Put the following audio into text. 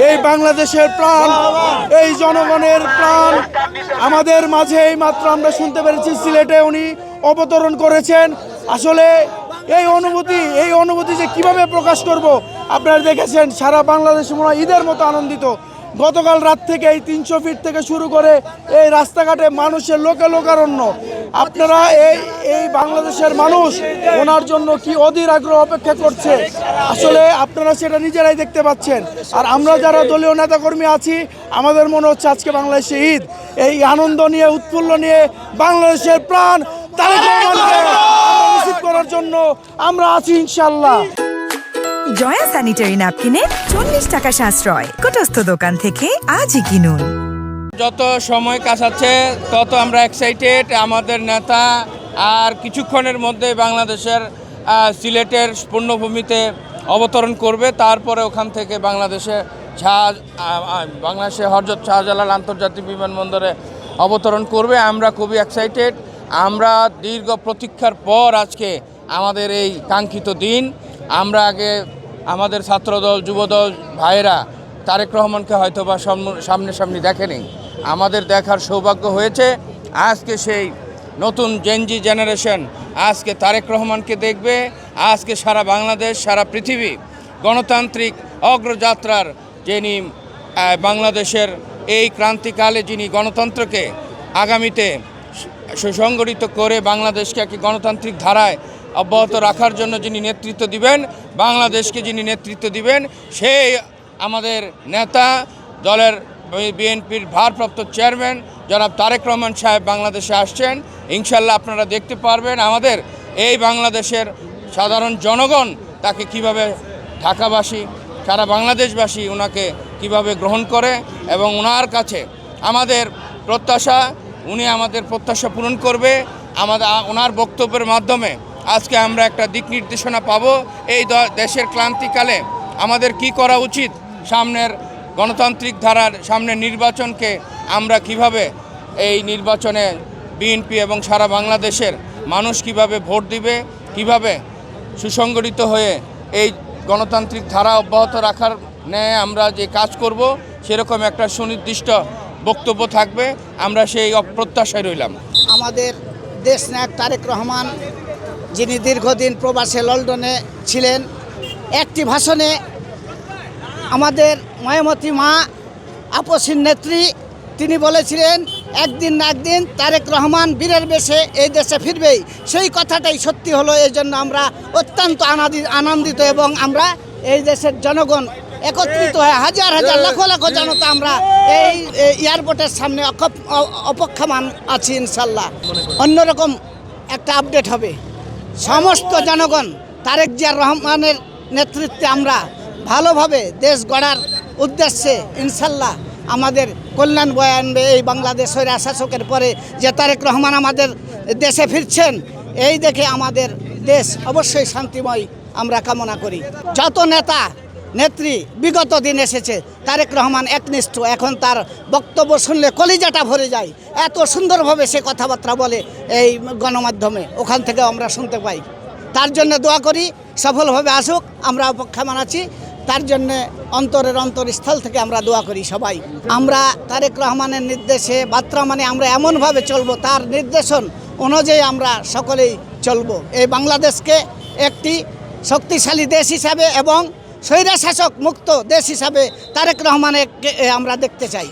এই বাংলাদেশের প্রাণ, এই জনগণের প্রাণ আমাদের মাঝে এই মাত্র আমরা শুনতে পেরেছি সিলেটে উনি অবতরণ করেছেন। আসলে এই অনুভূতি যে কিভাবে প্রকাশ করব, আপনারা দেখেছেন সারা বাংলাদেশ মনে হয় ঈদের মতো আনন্দিত। গতকাল রাত থেকে এই 300 ফিট থেকে শুরু করে এই রাস্তাঘাটে মানুষের লোকারণ্য। আপনারা এই বাংলাদেশের মানুষ ওনার জন্য কি অধীর আগ্রহ অপেক্ষা করছে, আসলে আপনারা সেটা নিজেরাই দেখতে পাচ্ছেন। আর আমরা যারা দলীয় নেতাকর্মী আছি, আমাদের মনে হচ্ছে আজকে বাংলাদেশে ঈদ। এই আনন্দ নিয়ে, উৎফুল্ল নিয়ে বাংলাদেশের প্রাণ তারেক রহমানকে নিশ্চিত করার জন্য আমরা আছি ইনশাআল্লাহ। জয়া স্যানিটারি ন্যাপকিনে 40 টাকা সাশ্রয় কুটস্থ দোকান থেকে আজই কিনুন। যত সময় কাছাচ্ছে তত আমরা এক্সাইটেড। আমাদের নেতা আর কিছুক্ষণের মধ্যে বাংলাদেশের সিলেটের পূর্ণভূমিতে অবতরণ করবে। তারপরে ওখান থেকে বাংলাদেশে হযরত শাহজালাল আন্তর্জাতিক বিমানবন্দরে অবতরণ করবে। আমরা খুবই এক্সাইটেড। আমরা দীর্ঘ প্রতীক্ষার পর আজকে আমাদের এই কাঙ্ক্ষিত দিন। আমরা আগে আমাদের ছাত্রদল, যুবদল ভাইয়েরা তারেক রহমানকে হয়তোবা সামনাসামনি দেখেনি, আমাদের দেখার সৌভাগ্য হয়েছে। আজকে সেই নতুন জেনজি জেনারেশন আজকে তারেক রহমানকে দেখবে। আজকে সারা বাংলাদেশ, সারা পৃথিবী গণতান্ত্রিক অগ্রযাত্রার যিনি বাংলাদেশের এই ক্রান্তিকালে যিনি গণতন্ত্রকে আগামীতে সুসংগঠিত করে বাংলাদেশকে একটি গণতান্ত্রিক ধারায় অব্যাহত রাখার জন্য যিনি নেতৃত্ব দিবেন, বাংলাদেশকে যিনি নেতৃত্ব দিবেন, সেই আমাদের নেতা, দলের বিএনপির ভারপ্রাপ্ত চেয়ারম্যান জনাব তারেক রহমান সাহেব বাংলাদেশে আসছেন। ইনশাল্লাহ আপনারা দেখতে পারবেন আমাদের এই বাংলাদেশের সাধারণ জনগণ তাকে কিভাবে, ঢাকাবাসী, সারা বাংলাদেশবাসী ওনাকে কিভাবে গ্রহণ করে এবং ওনার কাছে আমাদের প্রত্যাশা, উনি আমাদের প্রত্যাশা পূরণ করবে। ওনার বক্তব্যের মাধ্যমে আজকে আমরা একটা দিক নির্দেশনা পাবো এই দেশের ক্লান্তিকালে আমাদের কি করা উচিত, সামনের গণতান্ত্রিক ধারার সামনের নির্বাচনকে আমরা কিভাবে, এই নির্বাচনে বিএনপি এবং সারা বাংলাদেশের মানুষ কিভাবে ভোট দিবে, কিভাবে সুসংগঠিত হয়ে এই গণতান্ত্রিক ধারা অব্যাহত রাখার ন্যায় আমরা যে কাজ করব, সেরকম একটা সুনির্দিষ্ট বক্তব্য থাকবে। আমরা সেই অপ্রত্যাশায় রইলাম। আমাদের দেশনায়ক তারেক রহমান, যিনি দীর্ঘদিন প্রবাসে লন্ডনে ছিলেন, একটি ভাষণে আমাদের মায়ামতী মা, আপসীর নেত্রী, তিনি বলেছিলেন একদিন না একদিন তারেক রহমান বীরের বেশে এই দেশে ফিরবেই। সেই কথাটাই সত্যি হলো। এই জন্য আমরা অত্যন্ত আনন্দিত এবং আমরা এই দেশের জনগণ একত্রিত হয়ে হাজার হাজার লাখ লাখ জনতা আমরা এই এয়ারপোর্টের সামনে অপেক্ষমান আছি। ইনশাল্লাহ অন্যরকম একটা আপডেট হবে। সমস্ত জনগণ তারেক জিয়া রহমানের নেতৃত্বে আমরা ভালোভাবে দেশ গড়ার উদ্দেশ্যে ইনশাল্লাহ আমাদের কল্যাণ বয়ে আনবে। এই বাংলাদেশ স্বৈরা শাসকের পরে যে তারেক রহমান আমাদের দেশে ফিরছেন, এই দেখে আমাদের দেশ অবশ্যই শান্তিময় আমরা কামনা করি। যত নেতা নেত্রী বিগত দিন এসেছে, তারেক রহমান একনিষ্ঠ। এখন তার বক্তব্য শুনলে কলিজাটা ভরে যায়, এত সুন্দরভাবে সে কথাবার্তা বলে এই গণমাধ্যমে, ওখান থেকে আমরা শুনতে পাই। তার জন্য দোয়া করি সফলভাবে আসুক, আমরা অপেক্ষমান আছি। তার জন্যে অন্তরস্থল থেকে আমরা দোয়া করি সবাই। আমরা তারেক রহমানের নির্দেশে বার্তা মানে আমরা এমনভাবে চলবো, তার নির্দেশন অনুযায়ী আমরা সকলেই চলবো। এই বাংলাদেশকে একটি শক্তিশালী দেশ হিসাবে এবং স্বৈরশাসক মুক্ত দেশ হিসাবে তারেক রহমানকে আমরা দেখতে চাই।